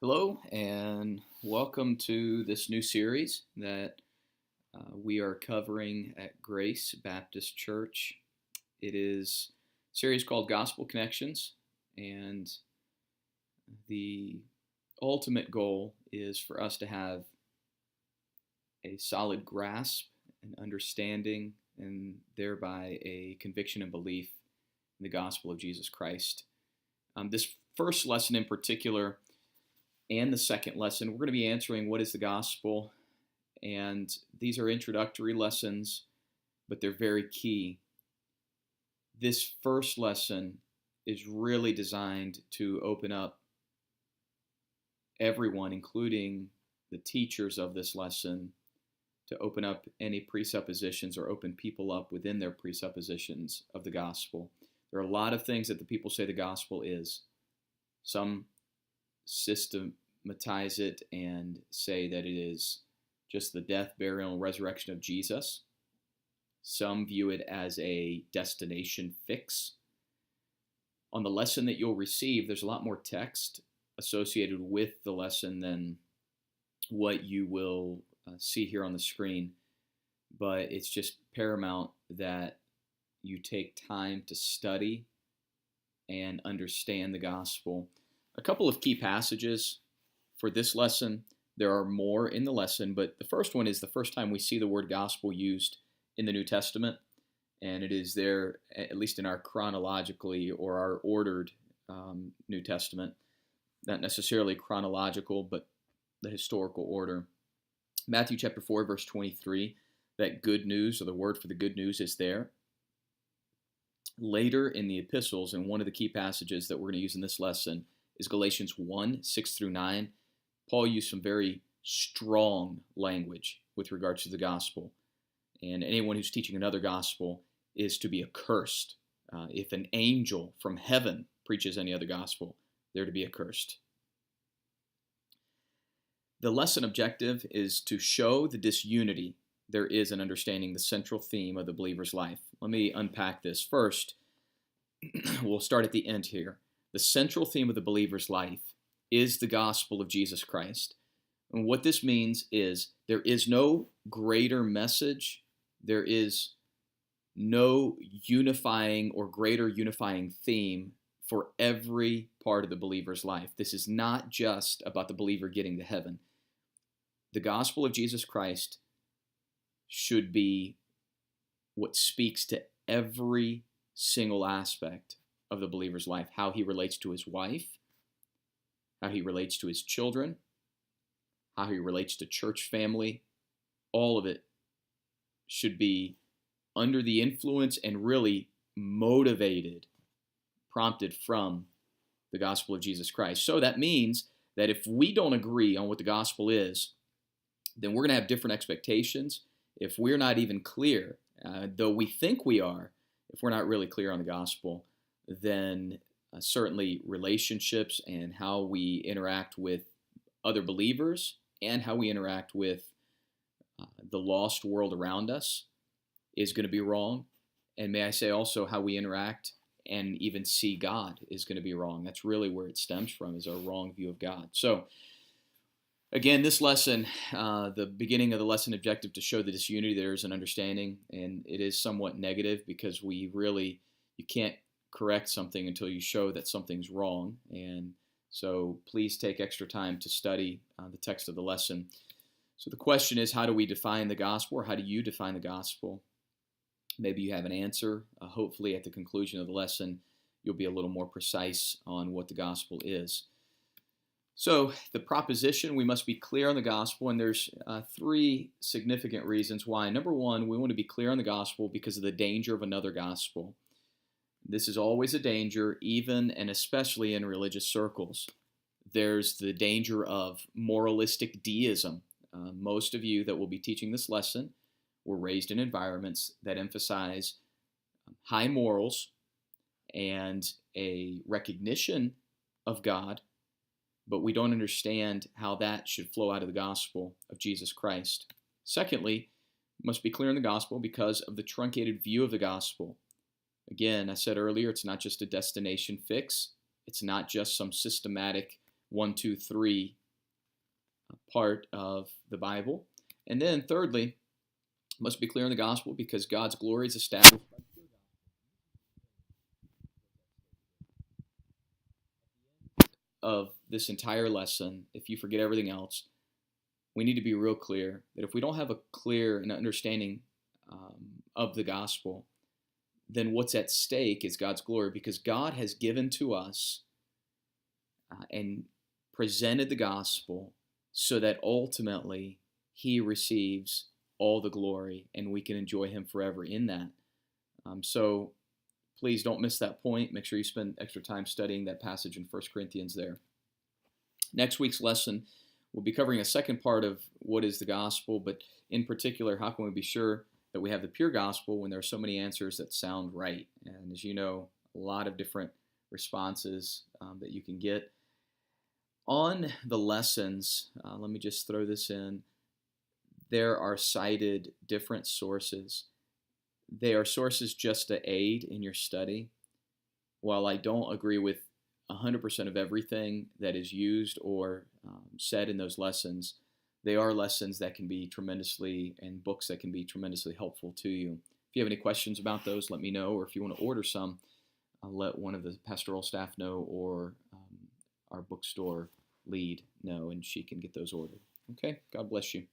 Hello, and welcome to this new series that we are covering at Grace Baptist Church. It is a series called Gospel Connections, and the ultimate goal is for us to have a solid grasp and understanding, and thereby a conviction and belief in the gospel of Jesus Christ. This first lesson in particular and the second lesson, we're going to be answering what is the gospel. And these are introductory lessons, but they're very key. This first lesson is really designed to open up everyone, including the teachers of this lesson, to open up any presuppositions or open people up within their presuppositions of the gospel. There are a lot of things that the people say the gospel is. Some systematize it and say that it is just the death, burial, and resurrection of Jesus. Some view it as a destination fix. On the lesson that you'll receive, there's a lot more text associated with the lesson than what you will see here on the screen, but it's just paramount that you take time to study and understand the gospel. A couple of key passages for this lesson. There are more in the lesson, but the first one is the first time we see the word gospel used in the New Testament, and it is there, at least in our chronologically or our ordered New Testament, not necessarily chronological, but the historical order. Matthew chapter 4, verse 23, that good news, or the word for the good news, is there. Later in the epistles, and one of the key passages that we're going to use in this lesson is Galatians 1, 6 through 9. Paul used some very strong language with regards to the gospel. And anyone who's teaching another gospel is to be accursed. If an angel from heaven preaches any other gospel, they're to be accursed. The lesson objective is to show the disunity there is in understanding the central theme of the believer's life. Let me unpack this. First, we'll start at the end here. The central theme of the believer's life is the gospel of Jesus Christ. And what this means is there is no greater message, there is no unifying or greater unifying theme for every part of the believer's life. This is not just about the believer getting to heaven. The gospel of Jesus Christ should be what speaks to every single aspect of the believer's life, how he relates to his wife, how he relates to his children, how he relates to church family. All of it should be under the influence and really motivated, prompted from the gospel of Jesus Christ. So that means that if we don't agree on what the gospel is, then we're going to have different expectations. If we're not even clear, though we think we are, if we're not really clear on the gospel, then certainly relationships and how we interact with other believers and how we interact with the lost world around us is going to be wrong. And may I say also how we interact and even see God is going to be wrong. That's really where it stems from, is our wrong view of God. So again, this lesson, the beginning of the lesson objective to show the disunity there is an understanding, and it is somewhat negative because you can't correct something until you show that something's wrong. And so please take extra time to study the text of the lesson. So the question is, how do we define the gospel, or how do you define the gospel? Maybe you have an answer. Hopefully at the conclusion of the lesson, you'll be a little more precise on what the gospel is. So the proposition, we must be clear on the gospel, and there's three significant reasons why. Number one, we want to be clear on the gospel because of the danger of another gospel. This is always a danger, even and especially in religious circles. There's the danger of moralistic deism. Most of you that will be teaching this lesson were raised in environments that emphasize high morals and a recognition of God, but we don't understand how that should flow out of the gospel of Jesus Christ. Secondly, we must be clear in the gospel because of the truncated view of the gospel. Again, I said earlier, it's not just a destination fix. It's not just some systematic 1, 2, 3 part of the Bible. And then thirdly, must be clear in the gospel because God's glory is established of this entire lesson. If you forget everything else, we need to be real clear that if we don't have a clear and understanding of the gospel, then what's at stake is God's glory, because God has given to us and presented the gospel so that ultimately he receives all the glory and we can enjoy him forever in that. So please don't miss that point. Make sure you spend extra time studying that passage in 1 Corinthians there. Next week's lesson, we'll be covering a second part of what is the gospel, but in particular, how can we be sure that we have the pure gospel when there are so many answers that sound right? And as you know, a lot of different responses that you can get. On the lessons, let me just throw this in. There are cited different sources. They are sources just to aid in your study. While I don't agree with 100% of everything that is used or said in those lessons, they are lessons that can be tremendously, and books that can be tremendously helpful to you. If you have any questions about those, let me know, or if you want to order some, I'll let one of the pastoral staff know, or our bookstore lead know, and she can get those ordered. Okay, God bless you.